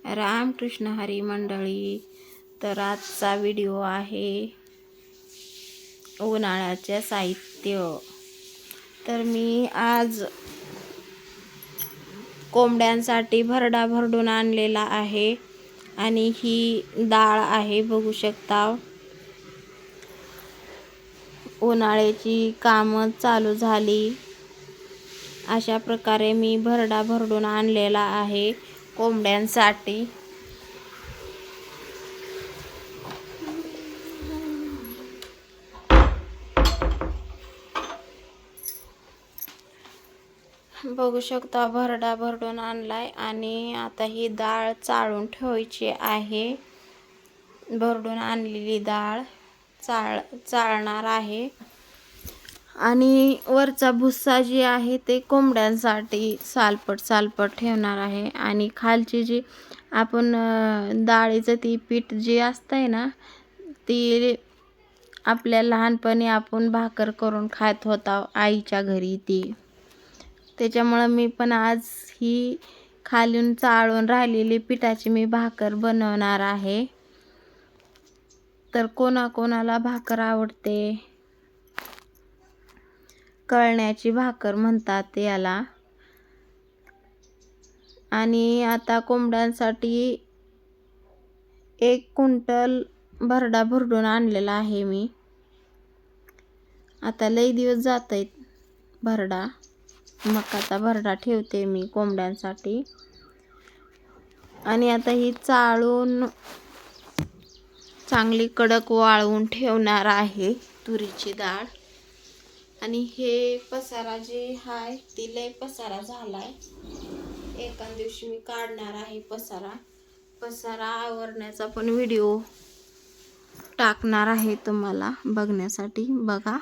रामकृष्ण हरी मंडळी. तर आजचा व्हिडिओ आहे उन्हाळ्याचे साहित्य. तर मी आज कोंबड्यांसाठी भरडा भरडून आणलेला आहे आणि ही डाळ आहे, बघू शकता. उन्हाळ्याची कामं चालू झाली अशा प्रकारे मी भरडा भरडून आणलेला आहे कोंबड्यांसाठी. बघू शकता भरडा भरडून आणलाय आणि आता ही डाळ चाळून ठेवायची आहे. भरडून आणलेली डाळ चाळणार आहे आणि वरचा भुस्सा जी आहे ते कोंबड्यांसाठी सालपट ठेवणार आहे. आणि खालची जी आपण डाळीचं ती पीठ जी असतंय ना, ती आपल्या लहानपणी आपण भाकर करून खात होता आईच्या घरी ती. त्याच्यामुळं मी पण आज ही खालून चाळून राहिलेली पिठाची मी भाकर बनवणार आहे. तर कोणाकोणाला भाकर आवडते, कळण्याची भाकर म्हणतात याला. आणि आता कोंबड्यांसाठी 1 क्विंटल भरडा भरडून आणलेला आहे मी. आता लई दिवस जात आहेत भरडा, मकाचा भरडा ठेवते मी कोंबड्यांसाठी. आणि आता ही चाळून चांगली कडक वाळवून ठेवणार आहे तुरीची डाळ. आणि हे पसारा जे आहे ती लय पसारा झालाय, एका दिवशी मी काढणार आहे पसारा आवरण्याचा पण व्हिडिओ टाकणार आहे तुम्हाला बघण्यासाठी. बघा,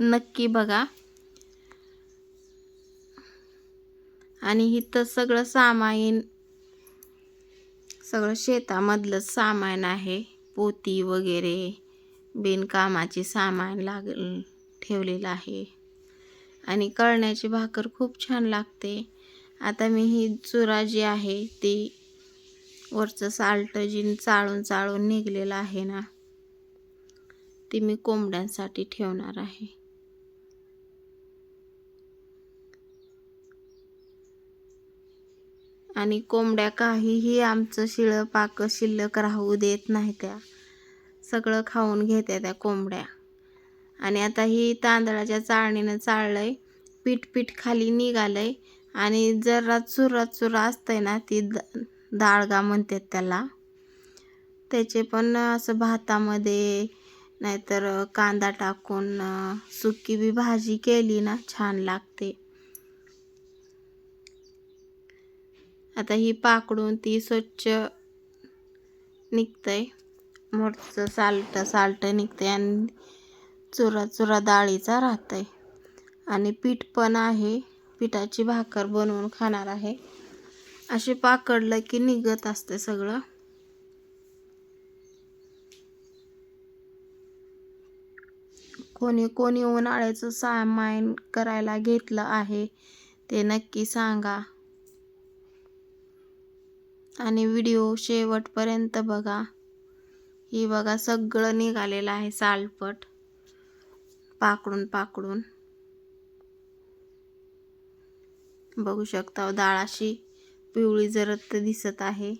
नक्की बघा. आणि इथं सगळं सामान, सगळं शेतामधलं सामान आहे, पोती वगैरे बिनकामाची सामान ठेवलेलं आहे. आणि कळण्याची भाकर खूप छान लागते. आता मी ही चुरा जी आहे ती वरचं साल्ट जी चाळून निघलेलं आहे ना, ती मी कोंबड्यांसाठी ठेवणार आहे. आणि कोंबड्या काहीही आमचं शिळं पाक शिल्लक राहू देत नाही, त्या सगळं खाऊन घेत्या त्या कोंबड्या. आणि आता ही तांदळाच्या चाळणीनं चाळलंय, पीठ खाली निघालंय. आणि जरा चुरा असतंय ना, ती डाळगा म्हणतात त्याला, त्याचे पण असं भातामध्ये नाहीतर कांदा टाकून सुकी बी भाजी केली ना, छान लागते. आता ही पाकडून ती स्वच्छ निघतंय, मोठचं साल्ट निघतंय आणि चुरा डाळीचा राहतंय. आणि पीठ पण आहे, पिठाची भाकर बनवून खाणार आहे. असे पाकडलं की निघत असते सगळं. कोणी उन्हाळ्याचं सामान करायला घेतलं आहे ते नक्की सांगा. आणि व्हिडिओ शेवटपर्यंत बघा. ही बघा सगळं निघालेलं आहे सालपट पाकडून. बघू शकता डाळ अशी पिवळी जरद दिसत आहे.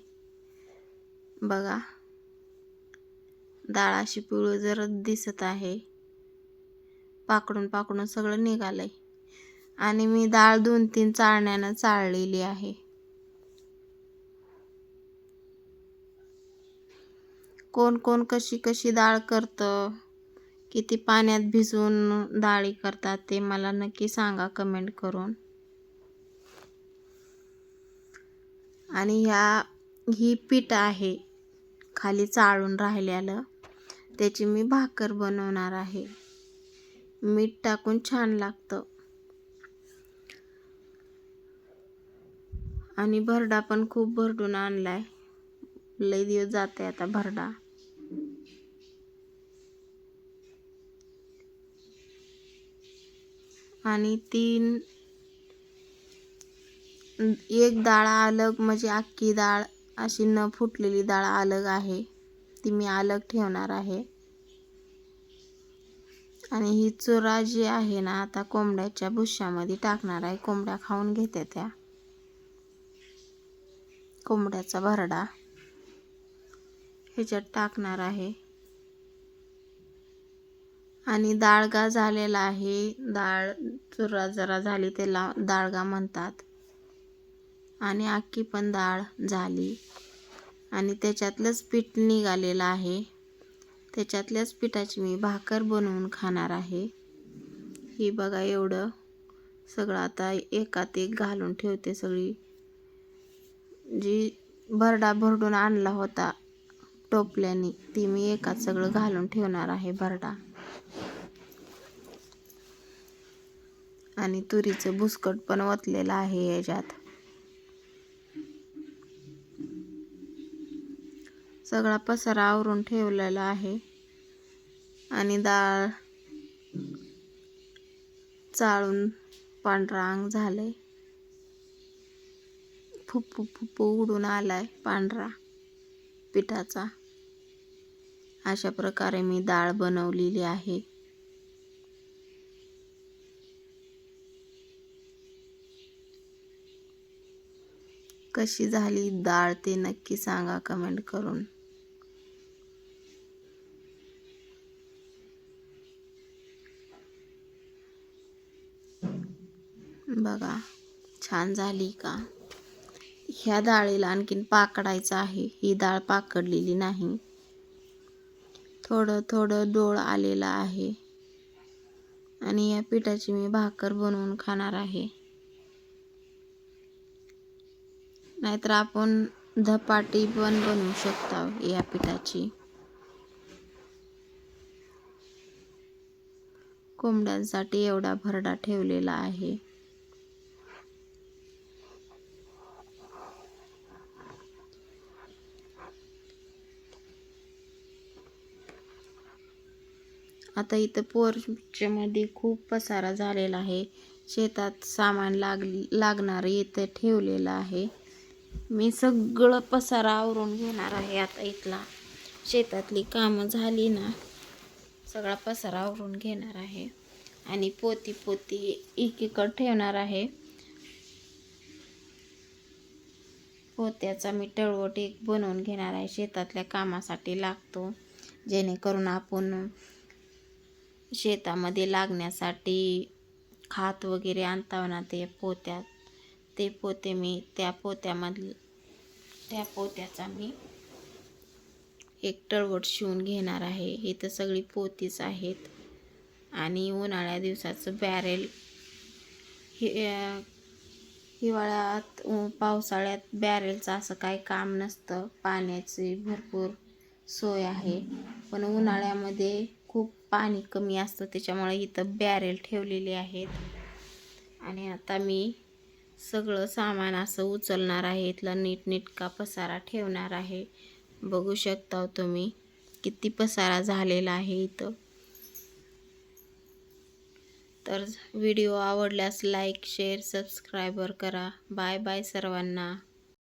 बघा, डाळ अशी पिवळी जरद दिसत आहे. पाकडून सगळं निघालंय. आणि मी डाळ 2-3 चाळण्यानं चाळलेली आहे. कोण कशी डाळ करतं, किती पाण्यात भिजवून डाळी करतात ते मला नक्की सांगा कमेंट करून. आणि ही पीठ आहे खाली चाळून राहिलेलं, त्याची मी भाकर बनवणार आहे. मीठ टाकून छान लागतं. आणि भरडा पण खूप भरडून आणलाय, लई दिवस जाते आता भरडा. आणि 1 डाळ अलग म्हणजे अख्खी डाळ अशी न फुटलेली डाळ अलग आहे, ती मी अलग ठेवणार आहे. आणि ही चुरा जी आहे ना, आता कोंबड्याच्या भुश्यामध्ये टाकणार आहे. कोंबड्या खाऊन घेते त्या. कोंबड्याचा भरडा ह्याच्यात टाकणार आहे. आणि दाळगा झालेला आहे. डाळ चुरा जरा झाली त्याला दाळगा म्हणतात. आणि अख्खी पण डाळ झाली आणि त्याच्यातलंच पीठ निघालेलं आहे. त्याच्यातल्याच पिठाची मी भाकर बनवून खाणार आहे. ही बघा एवढं सगळं आता एकात एक घालून ठेवते. सगळी जी भरडा भरडून आणला होता टोपल्याने ती मी एकात सगळं घालून ठेवणार आहे भरडा. आणि तुरीचं बुसकट पण ओतलेलं आहे याच्यात. सगळा पसारा आवरून ठेवलेला आहे. आणि डाळ चाळून पांढरा अंग झालंय. फुप्पू फुप्पू उडून आलाय पांढरा पिठाचा. अशा प्रकारे मी डाळ बनवलेली आहे. कशी झाली डाळ ते नक्की सांगा कमेंट करून. बघा छान झाली का. ह्या डाळीला आणखीन पाकडायचं आहे. ही डाळ पाकडलेली नाही. थोडं थोडं डोळ आलेला आहे. आणि या पिठाची मी भाकर बनवून खाणार आहे. नाहीतर आपण धपाटी पण बनवू शकतो या पिठाची. कोंबड्यांसाठी एवढा भरडा ठेवलेला आहे. आता इथं पोर्चमध्ये खूप पसारा झालेला आहे. शेतात सामान लागणार इथं ठेवलेलं आहे. मी सगळं पसारा आवरून घेणार आहे. आता इथला शेतातली कामं झाली ना, सगळा पसारा आवरून घेणार आहे. आणि पोती पोती एकीकडे ठेवणार आहे. पोत्याचा मी टळवट एक बनवून घेणार आहे. शेतातल्या कामासाठी लागतो, जेणेकरून आपण शेतामध्ये लागण्यासाठी खात वगैरे आणताव ना ते पोत्यात, ते पोते मी त्या पोत्याचा मी एक टळवट शिवून घेणार आहे. इथं सगळी पोतीच आहेत. आणि उन्हाळ्या दिवसाचं बॅरेल, हिवाळ्यात पावसाळ्यात बॅरेलचं असं काही काम नसतं. पाण्याची भरपूर सोय आहे. पण उन्हाळ्यामध्ये खूप पाणी कमी असतं, त्याच्यामुळे इथं बॅरेल ठेवलेले आहेत. आणि आता मी सगळं सामान असं उचलणार आहे. इथला नीटनेटका पसारा ठेवणार आहे. बघू शकता तुम्ही किती पसारा झालेला आहे इथं. तर व्हिडिओ आवडल्यास लाईक शेअर सबस्क्राईबर करा. बाय बाय सर्वांना.